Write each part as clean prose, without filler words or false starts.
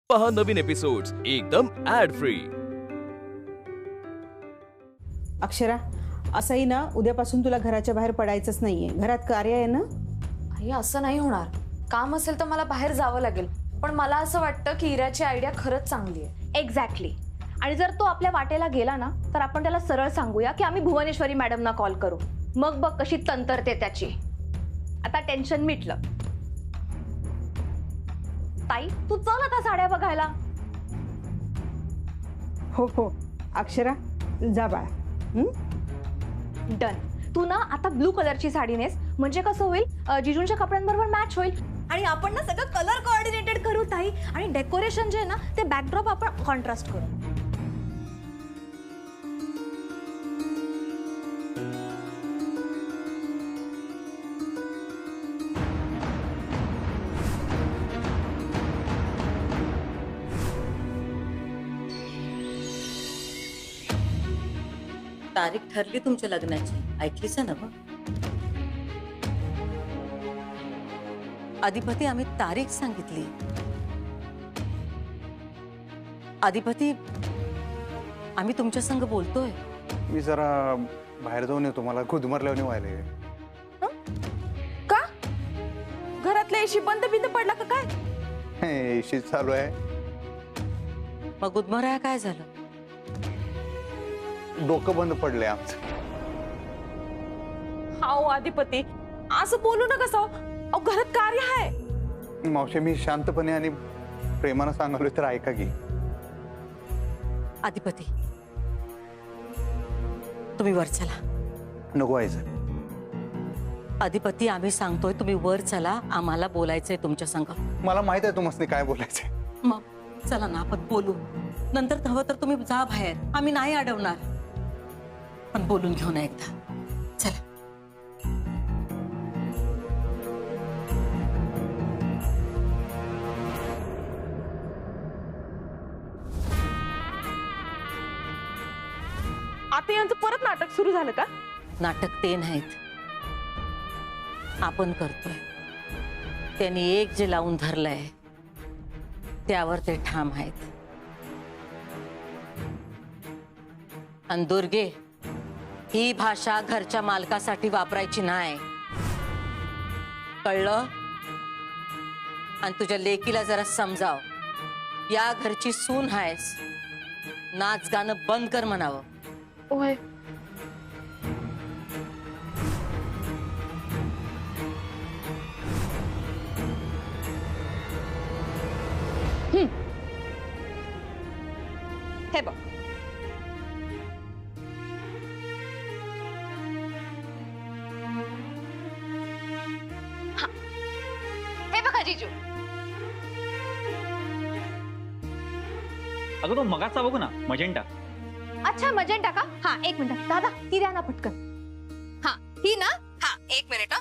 पहा नवीन एपिसोड्स एकदम add free. Akshara, असंही ना उद्यापासून तुला घराच्या बाहेर पडायचंच नाहीये. घरात कार्य आहे ना. आई असं नाही होणार. काम असेल तर मला बाहेर जावं लागेल, पण मला असं वाटतं की इराची आयडिया खरंच चांगली आहे. एक्झॅक्टली. आणि जर तो आपल्या वाटेला गेला ना तर आपण त्याला सरळ सांगूया की आम्ही भुवनेश्वरी मॅडमना कॉल करू. मग बघ कशी तंतरते त्याची. आता टेन्शन मिटलं. ताई तू चल आता साड्या बघायला. हो हो अक्षरा, जा बाळा. डन. तू ना आता ब्लू कलरची साडी नेस, म्हणजे कसं होईल, जिजूंच्या कपड्यांबरोबर मॅच होईल. आणि आपण ना सगळं कलर कोऑर्डिनेटेड करू ताई. आणि डेकोरेशन जे आहे ना ते बॅकड्रॉप आपण कॉन्ट्रास्ट करू. तारीख ठरली तुमच्या लग्नाची, ऐकलीस ना मग? अधिपती, आम्ही तारीख सांगितली. अधिपती, आम्ही तुमच्या संग बोलतोय. मी जरा बाहेर जाऊन येतो, मला गुदमरल्याने व्हायला. का घरातल्या एशी बंद पडला का काय? एशी चालू आहे. मग गुदमराया काय झालं? डोकं बंद पडले आमचं. हाओ अधिपती, असं बोलू नका सो. घरात कार्य आहे. मावशी, मी शांतपणे आणि प्रेमानं सांगालोय तर ऐका की. अधिपती, तुम्ही वर चला. नको व्हायचं. अधिपती, आम्ही सांगतोय तुम्ही वर चला, आम्हाला बोलायचंय तुमच्या संग. मला माहित आहे तुम्हाला काय बोलायचंय. मग चला ना, आपण बोलू. नंतर हवं तर तुम्ही जा बाहेर, आम्ही नाही अडवणार, पण बोलून घेऊ ना एकदा. चला. आता यांचं परत नाटक सुरू झालं का? नाटक ते नाहीत, आपण करतोय. त्यांनी एक जे लावून धरलंय त्यावर ते ठाम आहेत. आणि दुर्गे, ही भाषा घरच्या मालकासाठी वापरायची नाही, कळलं? आणि तुझ्या लेकीला जरा समजाव, या घरची सून आहेस, नाच गाणं बंद कर म्हणावं. ओय, हे बघ, हे बघा जीजू. अगं तो मगाचा बघू ना, मजेंटा. अच्छा मजेंटा का? हा एक मिनिट दादा, ती द्या ना पटकन. हा ही ना. हा एक मिनिट.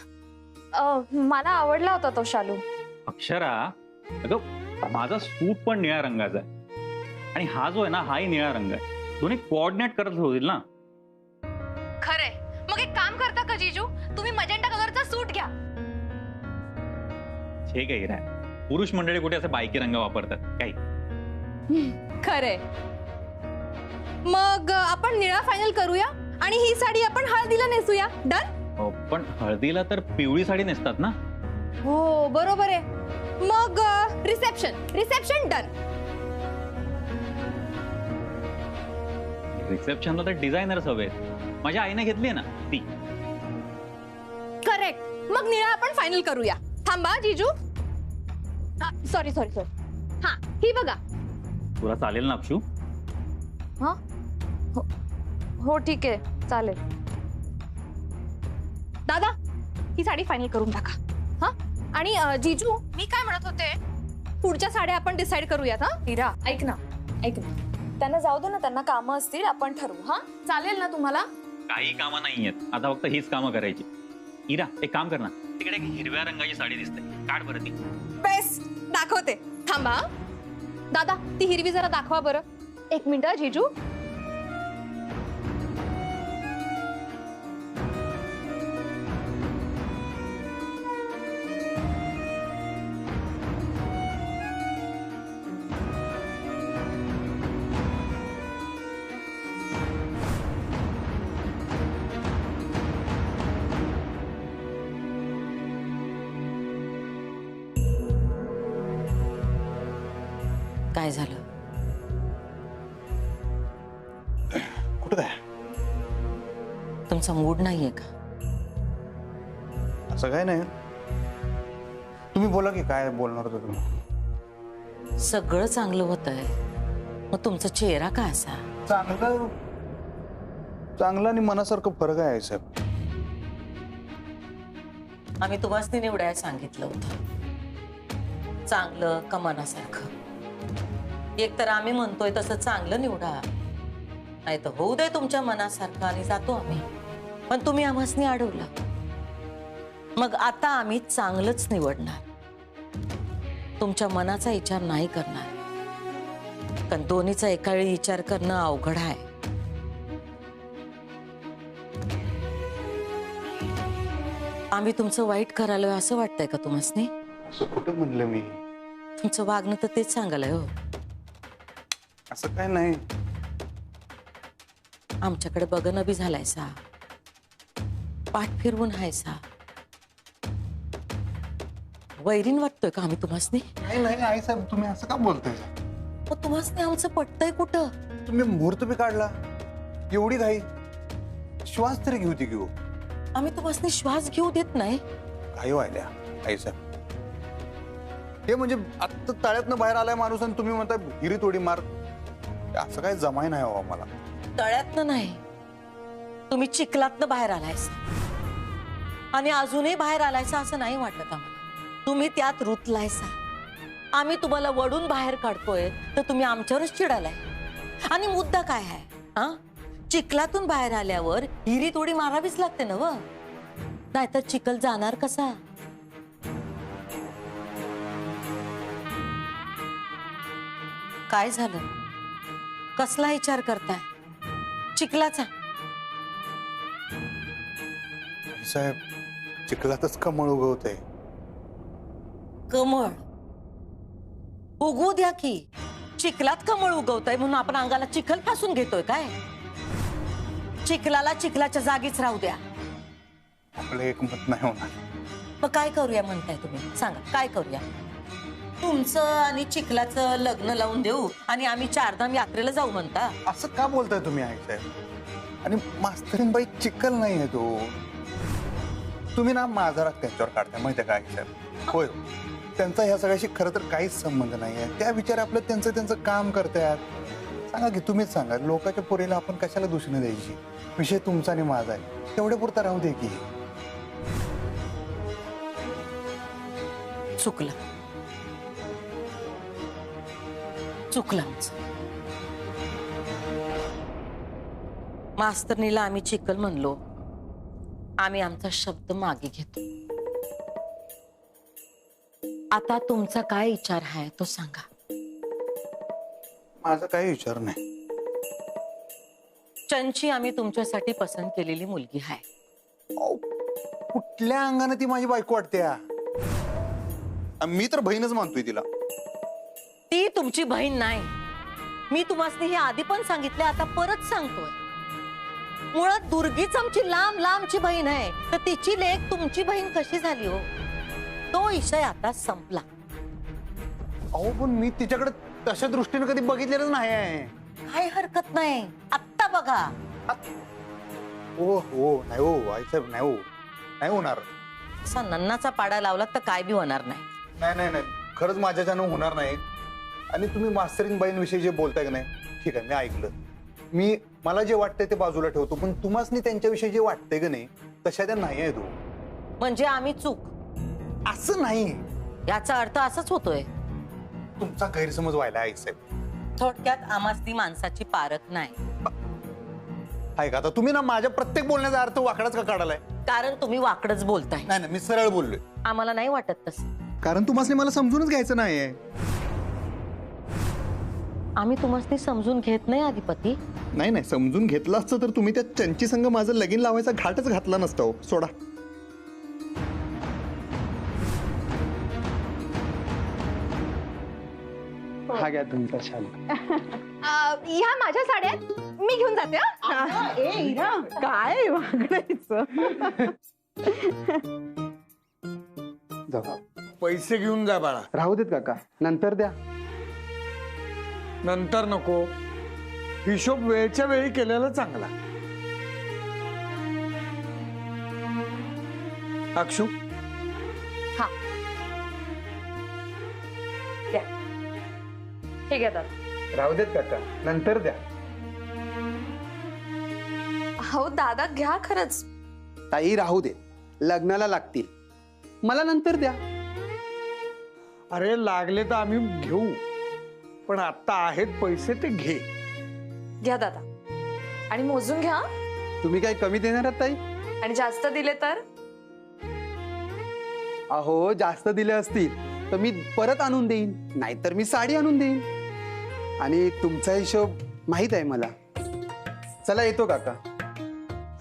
मला आवडला होता तो शालू. अक्षरा, अगं माझा सूट पण निळ्या रंगाचा आहे आणि हा जो आहे ना, हाही निळा रंग आहे. दोन्ही कोऑर्डिनेट करत होतील ना. खरंय. मग एक काम करता का जीजू, तुम्ही मजेंटा कलरचा सूट घ्या. हे काही राय, पुरुष मंडळी कुठे असे बायकी रंग वापरतात काही. खरंय. मग आपण निळा फायनल करूया आणि ही साडी आपण हळदीला नेसूया. डन. पण हळदीला तर पिवळी साडी नेसतात ना. हो बरोबर आहे. मग रिसेप्शन डन. रिसेप्शनला तर डिझायनर्स हवेत. माझ्या आईने घेतली ना ती. करेक्ट. मग निळा आपण फायनल करूया. थांबा जीजू. सॉरी. हा ही बघा. तुला चालेल ना अक्षू? हा हो ठीक आहे, चालेल. दादा ही साडी फायनल करून टाका. हा आणि जीजू, मी काय म्हणत होते, पुढच्या साड्या आपण डिसाइड करूयात. हा इरा ऐक ना. त्यांना जाऊ दे ना, त्यांना कामं असतील, आपण ठरवू. हा चालेल ना तुम्हाला? काही कामं नाहीयेत आता, फक्त हीच कामं करायची. इरा, एक काम कर ना, तिकडे एक हिरव्या रंगाची साडी दिसते, काढ बरं ती. बेस्ट, दाखवते. थांबा दादा, ती हिरवी जरा दाखवा बरं. एक मिनिट जीजू. काय झालं? कुठं काय? तुमचा मूड नाहीये का? असं काय नाही. तुम्ही बोला की काय बोलणार होतं तुम्ही. सगळं चांगलं होतंय, मग तुमचा चेहरा का असा? चांगलं आणि मनासारखं फरक आहे साहेब. आम्ही तुम्हाला निवडायला सांगितलं होतं, चांगलं का मनासारखं. एक तर आम्ही म्हणतोय तसं चांगलं निवडा, नाही तर होऊ दे तुमच्या मनासारखं आणि जातो आम्ही. पण तुम्ही आम्हासनी अडवलं. मग आता आम्ही चांगलंच निवडणार, तुमच्या मनाचा विचार नाही करणार. कारण दोन्हीचा एका वेळी विचार करणं अवघड आहे. आम्ही तुमचं वाईट करायला असं वाटतंय का तुम्हासनी? असं कुठं म्हणलं मी? तुमचं वागणं तर तेच सांगायला हो. असं काय नाही. आमच्याकडे बघणं बी झालायसा, पाठ फिरवून हायसा. वैरीन वाटतोय का आम्ही तुम्हासनी? नाही आई साहेब, तुम्ही असं का बोलताय? मग तुम्हासनी आमचं पटतंय कुठं? तुम्ही मुहूर्त बी काढला, एवढी घाई. श्वास तरी घेऊ ती घेऊ. आम्ही तुम्हासनी श्वास घेऊ देत नाही. घाई व्हायल्या आई साहेब. हे म्हणजे आत्ता तळ्यातनं बाहेर आलाय माणूस आणि तुम्ही म्हणताय हिरी तोडी मार. असं काय जमाय नाही हो मला. तळ्यातनं नाही, तुम्ही चिखलातनं बाहेर आलायसा आणि अजूनही बाहेर आलायसा असं नाही वाटत आम्हाला. तुम्ही त्यात रुतलायसा. आम्ही तुम्हाला वडून बाहेर काढतोय तर तुम्ही आमच्यावरच चिडालाय. आणि मुद्दा काय आहे? हा, चिखलातून बाहेर आल्यावर हिरी तोडी मारावीच लागते ना व, नाहीतर चिखल जाणार कसा? काय झालं? कसला विचार करताय? चिखलाचा? साहेब, चिखलातच कमळ उगवतंय. कमळ उगवू द्या की. चिखलात कमळ उगवतंय म्हणून आपण अंगाला चिखल फासून घेतोय काय? चिखलाला चिखलाच्या जागीच राहू द्या. आपलं एकमत नाही होणार. मग काय करूया म्हणताय तुम्ही? सांगा काय करूया? तुमचं आणि चिखलाचं लग्न लावून देऊ आणि आम्ही चारधाम यात्रेला जाऊ म्हणता? असं का बोलताय तुम्ही आई साहेब? आणि मास्तरीनबाई चिखल नाही आहे तो. तुम्ही ना माझा राग त्यांच्यावर काढताय माहितीये का आई साहेब? होय, त्यांचा ह्या सगळ्याशी खरं तर काहीच संबंध नाहीये. त्या विचार आपलं त्यांचं काम करतायत. सांगा की, तुम्हीच सांगा, लोकांच्या पोरीला आपण कशाला दूषणं द्यायची? विषय तुमचा आणि माझा आहे, तेवढ्या पुरता राहू दे की. चुकलं आमचं. मास्तरनीला आम्ही चिखल म्हणलो, आम्ही आमचा शब्द मागे घेतो. आता तुमचा काय विचार आहे तो सांगा. माझा काही विचार नाही. चंची आम्ही तुमच्यासाठी पसंत केलेली मुलगी आहे. कुठल्या अंगाने ती माझी बायको वाटते? मी तर बहीणच मानतोय तिला. ती तुमची बहीण नाही. मी तुम्हाला हे आधी पण सांगितले, आता परत सांगतोय. मुळात दुर्गीच आमची लांबची बहीण आहे, तर तिची लेक तुमची बहीण कशी झाली हो? तो विषय आता संपला. अहो, पण मी तिच्याकडे तशा दृष्टीने कधी बघितलेलंच नाही आहे. काय हरकत नाही, आत्ता बघा. हो नाही हो आई साहेब, नाही हो, नाही होणार. असा नन्नाचा पाडा लावला तर काय बी होणार नाही. नाही, खरंच माझ्याच्यानं होणार नाही. आणि तुम्ही मास्तरीन बाईंविषयी जे बोलताय का नाही, ठीक आहे, मी ऐकलं. मला जे वाटतंय ते बाजूला ठेवतो, पण तुम्हासनी त्यांच्याविषयी जे वाटतंय का नाही, तशा त्या नाही आहे. तो म्हणजे आम्ही चूक? असं नाही, याचा अर्थ असाच होतोय. तुमचा गैरसमज व्हायला आई साहेब. थोडक्यात आम्हास ती माणसाची पारख नाही. आहे का? आता तुम्ही ना माझ्या प्रत्येक बोलण्याचा अर्थ वाकडाच का काढालाय? कारण तुम्ही वाकडच बोलताय. नाही, मी सरळ बोललोय. आम्हाला नाही वाटत तसं. कारण तुम्हाला मला समजूनच घ्यायचं नाहीये. आम्ही तुम्हाला समजून घेत नाही अधिपती. नाही, समजून घेतलं असतं तर तुम्ही त्या चंची संघ माझं लगीन लावायचा घाटच घातला नसता हो. सोडा. हा घ्या तुमचा शाल. ह्या माझ्या साड्या आहेत, मी घेऊन जाते. ए इरा, काय वागण्याचं? जाऊ. पैसे घेऊन जा बाळा. राहू देत काका, नंतर द्या. नंतर नको. हिशोब वेळच्या वेळी केलेला चांगला. अक्षू, हा द्या. हे घ्या दादा. राहू देत काका, नंतर द्या. हो दादा घ्या खरंच. ताई राहू दे, लग्नाला लागतील, मला नंतर द्या. अरे लागले तर आम्ही घेऊ, पण आता आहेत पैसे ते घे. घ्या दादा आणि मोजून घ्या. तुम्ही काही कमी देणार आहात ताई? आणि जास्त दिले तर? अहो जास्त दिले असतील तर मी परत आणून देईन, नाहीतर मी साडी आणून देईन. आणि तुमचा हिशोब माहित आहे मला. चला येतो काका.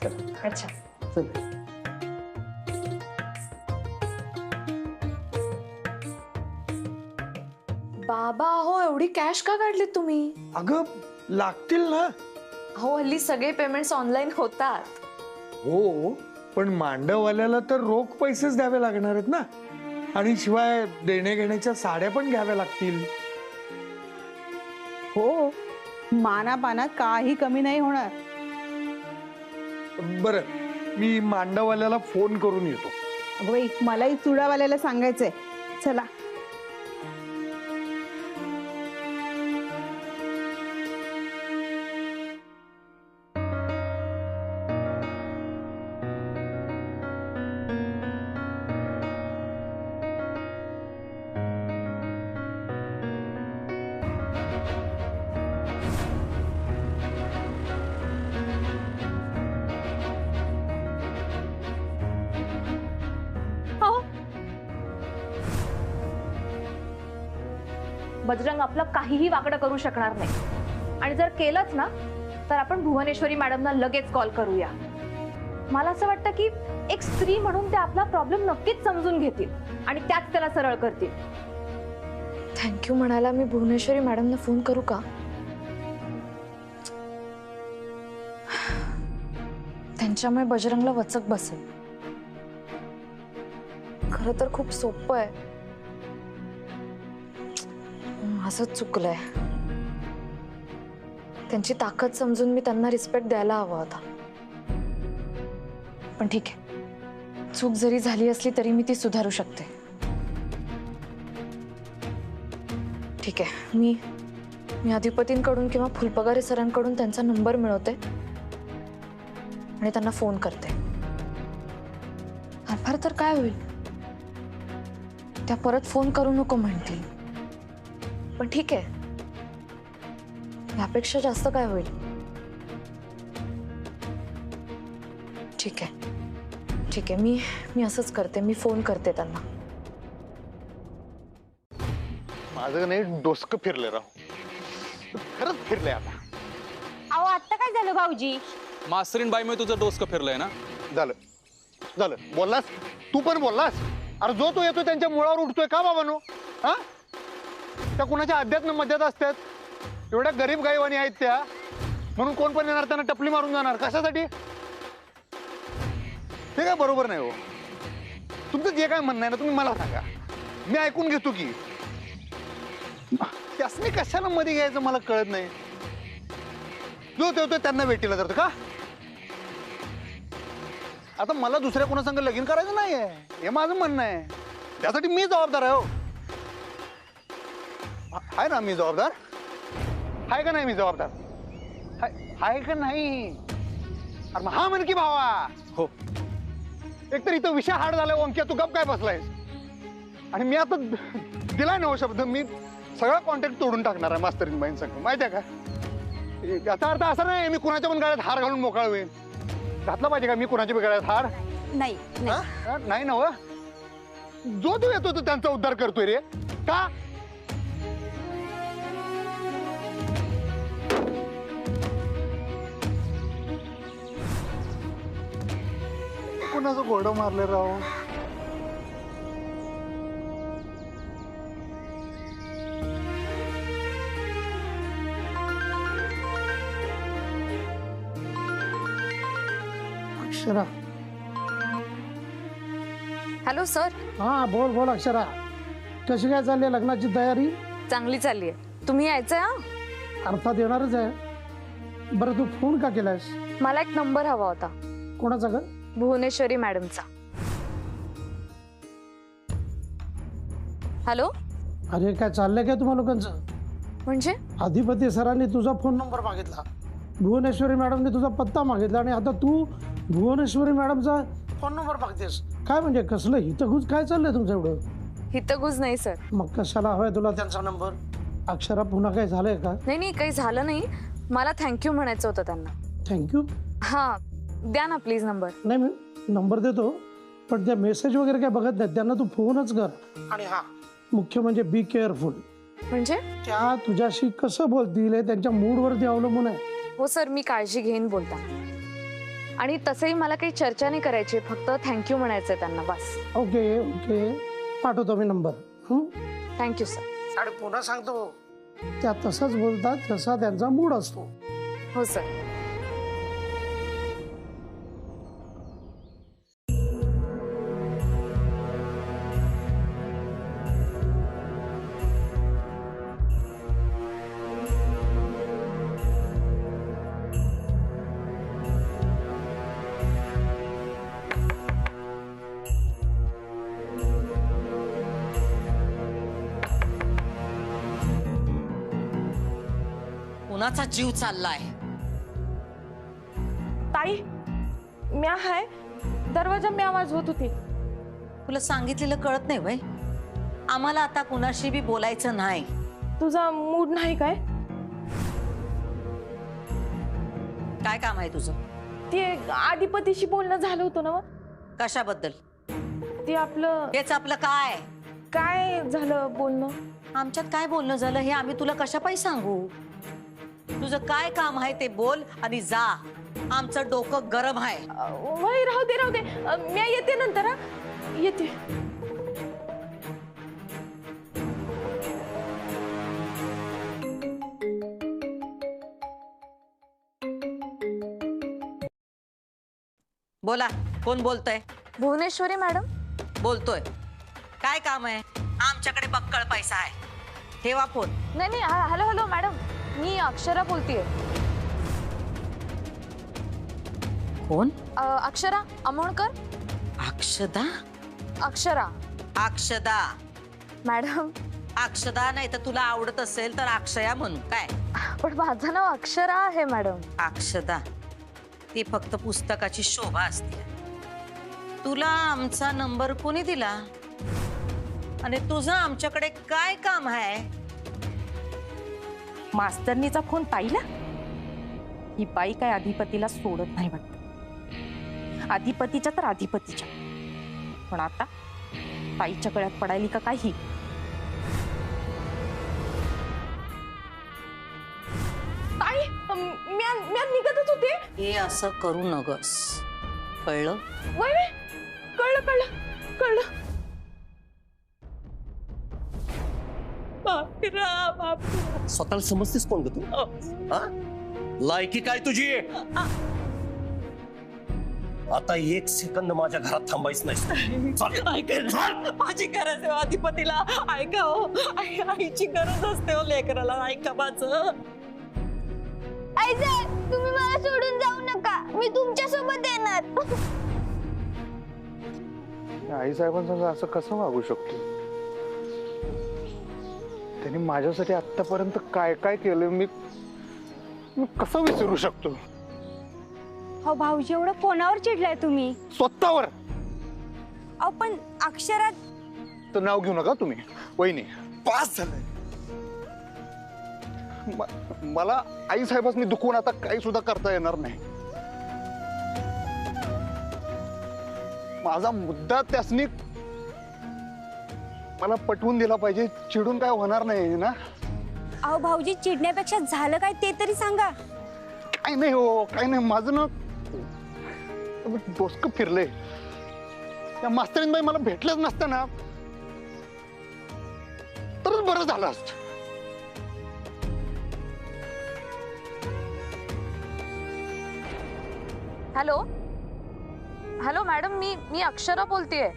चला. अच्छा. चल. बाबा हो एवढी कॅश का काढली तुम्ही? अगं लागतील ना. हो हल्ली सगळे पेमेंट्स ऑनलाईन होतात. हो पण मांडववाल्याला तर रोख पैसेच द्यावे लागणार आहेत ना. आणि शिवाय देणे घेण्याच्या साड्या पण घ्याव्या लागतील. हो, मानापानात काही कमी नाही होणार. बरं, मी मांडववाल्याला फोन करून येतो. अगं बाई, मलाही चुडावाल्याला सांगायचंय. चला. बजरंग आपलं काहीही वाकडं करू शकणार नाही. आणि जर केलंच ना तर आपण भुवनेश्वरी मॅडमना लगेच कॉल करूया. मला असं वाटतं की एक स्त्री म्हणून ते आपला प्रॉब्लेम नक्कीच समजून घेतील आणि त्याच त्याला सरळ करतील. थँक्यू म्हणायला मी भुवनेश्वरी मॅडमना फोन करू का? त्यांच्यामुळे बजरंगला वचक बसेल. खरं तर खूप सोपं आहे. माझंच चुकलंय. त्यांची ताकद समजून मी त्यांना रिस्पेक्ट द्यायला हवा होता. पण ठीक आहे, चूक जरी झाली असली तरी मी ती सुधारू शकते. ठीक आहे, मी अधिपतींकडून किंवा फुलपगारे सरांकडून त्यांचा नंबर मिळवते आणि त्यांना फोन करते. फार तर काय होईल, त्या परत फोन करू नको म्हणतील. पण ठीक आहे, यापेक्षा जास्त काय होईल. ठीक आहे, मी असंच करते. मी फोन करते त्यांना. माझं नाही डोसकं फिरले राव, खरंच फिरले आता. अहो आता काय झालं भाऊजी? मास्तरीन बाईमुळे तुझं डोसकं फिरलंय ना. झालं बोललास, तू पण बोललास. अरे जो तो येतो त्यांच्या मुळावर उठतोय का बाबानो? हा, त्या कुणाच्या अध्यात्म मध्यात असतात. एवढ्या गरीब गाईवाणी आहेत त्या, म्हणून कोण पण येणार त्यांना टपली मारून जाणार. कशासाठी? ते काय बरोबर नाही हो. तुमचं जे काय म्हणणं आहे ना तुम्ही मला सांगा, मी ऐकून घेतो की. त्यासनी कशाला मध्ये घ्यायचं मला कळत नाही. जो तो त्यांना भेटीला जातो का? आता मला दुसऱ्या कोणासंग लगीन करायचं नाहीये, हे माझं म्हणणं आहे. त्यासाठी मी जबाबदार आहे हो. आहे ना मी जबाबदार? आहे का नाही मी जबाबदार? आहे का नाही? अरे मग हा म्हण की भावा. हो. एकतर इथं विषय हार्ड झालाय. ओंक्या तू गप काय बसलायस? आणि मी आता दिलाय ना शब्द, मी सगळा कॉन्टॅक्ट तोडून टाकणार आहे मास्तरीन बाईंसंग. माहिती आहे का? याचा अर्थ असा नाही मी कुणाच्या पण गळ्यात हार घालून मोकळा होईल. घातला पाहिजे का मी कुणाच्या पण गळ्यात हार? नाही. नाही ना व. जो तो येतो तो त्यांचा उद्धार करतोय रे. का? कुणाचं घोडं मारले राव. अक्षरा. Hello sir. हा बोल अक्षरा. कशी काय चालली लग्नाची तयारी? चांगली चालली आहे. तुम्ही यायचंय? हा अर्थात येणारच आहे. बरं, तू फोन का केलायस? मला एक नंबर हवा होता. कोणाचा ग? भुवनेश्वरी मॅडमचा. हॅलो. अरे काय चाललंय काय तुम्हा लोकांचं? म्हणजे अधिपती सरांनी तुझा फोन नंबर मागितला, भुवनेश्वरी मॅडमने तुझा पत्ता मागितला आणि आता तू भुवनेश्वरी मॅडमचा फोन नंबर मागतेस. काय म्हणजे कसलं हितगुज काय चाललंय तुमचं एवढं? हितगुज नाही सर. मग कशाला हवाय तुला त्यांचा नंबर? अक्षरा, पुन्हा काय झालंय का? नाही काही झालं नाही. मला थँक्यू म्हणायचं होतं त्यांना. थँक्यू? हा, द्या ना प्लीज नंबर. नाही, मी नंबर देतो, पण त्या मेसेज वगैरे काय बघत नाही, त्यांना तू फोनच कर. आणि हा, मुख्य म्हणजे बी केअरफुल. म्हणजे त्या तुझ्याशी कसं बोलतील हे त्यांच्या मूडवरती अवलंबून आहे. हो सर, मी काळजी घेईन बोलता. आणि तसंही मला काही चर्चा नाही करायची, फक्त थँक्यू म्हणायचंय त्यांना बस. ओके ओके, पाठवतो मी नंबर. Thank you sir. आणि पुन्हा सांगतो, त्या तसंच बोलतात जसा त्यांचा मूड असतो. हो सर. कुणाचा जीव चाललाय? ताई, म्या हाय. दरवाजा मी आवाज होत होती. तुला सांगितलेलं कळत नाही वय? आम्हाला आता कुणाशी बी बोलायचं नाही. तुझा मूड नाही काय? काय काम आहे तुझं? ते अधिपतीशी बोलणं झालं होतं ना. कशाबद्दल? ते आपलं हेच आपलं काय? काय झालं बोलणं? आमच्यात काय बोलणं झालं हे आम्ही तुला कशापायी सांगू? तुझं काय काम आहे ते बोल आणि जा. आमचं डोकं गरम आहे. वय राहू दे. मी येते नंतर. येते. बोला, कोण बोलतोय? भुवनेश्वरी मॅडम. बोलतोय. काय काम आहे? आमच्याकडे बक्कळ पैसा आहे. ठेवा फोन. नाही हॅलो मॅडम, मी अक्षरा बोलतेय. कोण? अक्षरा अमोणकर. अक्षदा? अक्षरा मॅडम. अक्षदा नाही तर तुला आवडत असेल तर अक्षया म्हणू काय? पण माझं नाव अक्षरा आहे मॅडम. अक्षदा ती फक्त पुस्तकाची शोभा असते. तुला आमचा नंबर कोणी दिला आणि तुझं आमच्याकडे काय काम आहे? मास्तरनीचा फोन ताईला. ही बाई काय अधिपतीला सोडत नाही वाटत. अधिपतीच्या तर अधिपतीच्या, पण आता ताईच्या गळ्यात पडायली का काही? ताई, म्या निघतच होते. हे असं करू नगस, कळलं? वय कळलं. स्वतःला समजतेस कोण ग तू? लायकी काय तुझी? आता एक सेकंद माझ्या घरात थांबायच नाही. माझी गरज आहे अधिपतीला. ऐका हो, आईची गरज असते हो लेकराला. ऐका माझं. तुम्ही मला सोडून जाऊ नका, मी तुमच्या सोबत येणार. आई साहेबांसंग असं कसं वागू शकतो? त्यांनी माझ्यासाठी आतापर्यंत काय काय केलं मी कसं विसरू शकतो? हो भाऊजी, एवढं कोणावर चिडलाय तुम्ही? स्वतःवर. अहो पण अक्षरात. तर नाव घेऊ नका तुम्ही. वहिनी, पास झालंय. मला आई साहेबांनी दुखवून आता काही सुद्धा करता येणार नाही. माझा मुद्दा त्यासनी मला पटवून दिला पाहिजे. चिडून काय होणार नाही ना. अहो भाऊजी, चिडण्यापेक्षा झालं काय ते तरी सांगा. काय नाही हो, काय नाही. माझं ना डोसकं फिरलंय. त्या मास्तरीनबाई मला भेटल्याच नसत्या ना तरच बरं झालं असत. हॅलो मॅडम, मी अक्षरा बोलतेय.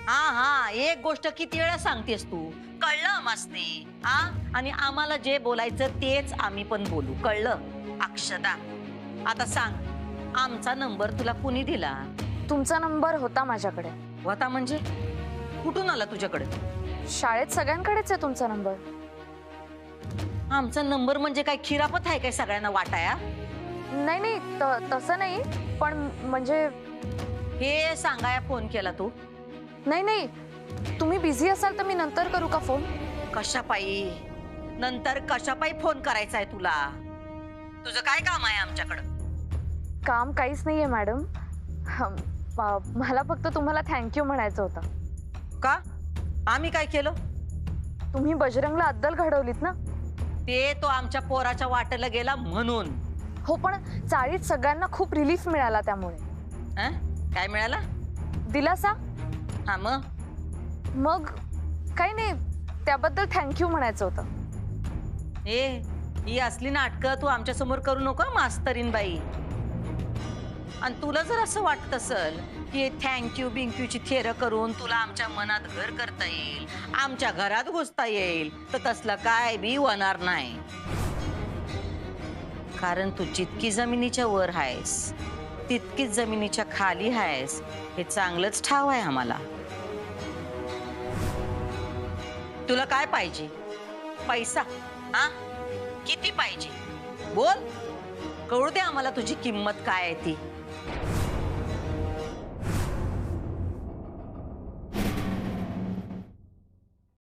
हा, एक गोष्ट किती वेळा सांगतेस तू? कळलं आमासनी? आणि आम्हाला जे बोलायचं तेच आम्ही पण बोलू, कळलं? अक्षदा, आता सांग, आमचा नंबर तुला कुणी दिला? तुमचा नंबर होता माझ्याकडे. होता म्हणजे कुठून आला तुझ्याकडे? शाळेत सगळ्यांकडेच आहे तुमचा नंबर. आमचा नंबर म्हणजे काय खिरापत आहे काय सगळ्यांना वाटाया? नाही नाही, तसं नाही, पण म्हणजे हे सांगाया फोन केला तू? नाही नाही, तुम्ही बिझी असाल तर मी नंतर करू का फोन? कशापायी? नंतर कशापायी फोन करायचा आहे तुला? तुझं काय काम आहे आमच्याकडं? काम काहीच नाहीये मॅडम. मला फक्त तुम्हाला थँक्यू म्हणायचं होतं. का? आम्ही काय केलं? तुम्ही बजरंगला अद्दल घडवलीत ना. ते तो आमच्या पोराच्या वाटेला गेला म्हणून. हो, पण चाळीत सगळ्यांना खूप रिलीफ मिळाला त्यामुळे. काय मिळाला? दिलासा. हा मग काही नाही, त्याबद्दल थँक्यू म्हणायचं होतं. ही असली नाटकं तू आमच्या समोर करू नको मास्तरीन बाई. आणि तुला जर असं वाटत असेल की थँक्यू बिंक्यूची थेरं करून तुला आमच्या मनात घर करता येईल, आमच्या घरात घुसता येईल, तर तसलं काय बी होणार नाही. कारण तू जितकी जमिनीच्या वर आहेस तितकीच जमिनीच्या खाली आहेस, हे चांगलंच ठाव आहे आम्हाला. तुला काय पाहिजे? पैसा? किती पाहिजे? बोल, कळू दे आम्हाला तुझी किंमत काय आहे ती.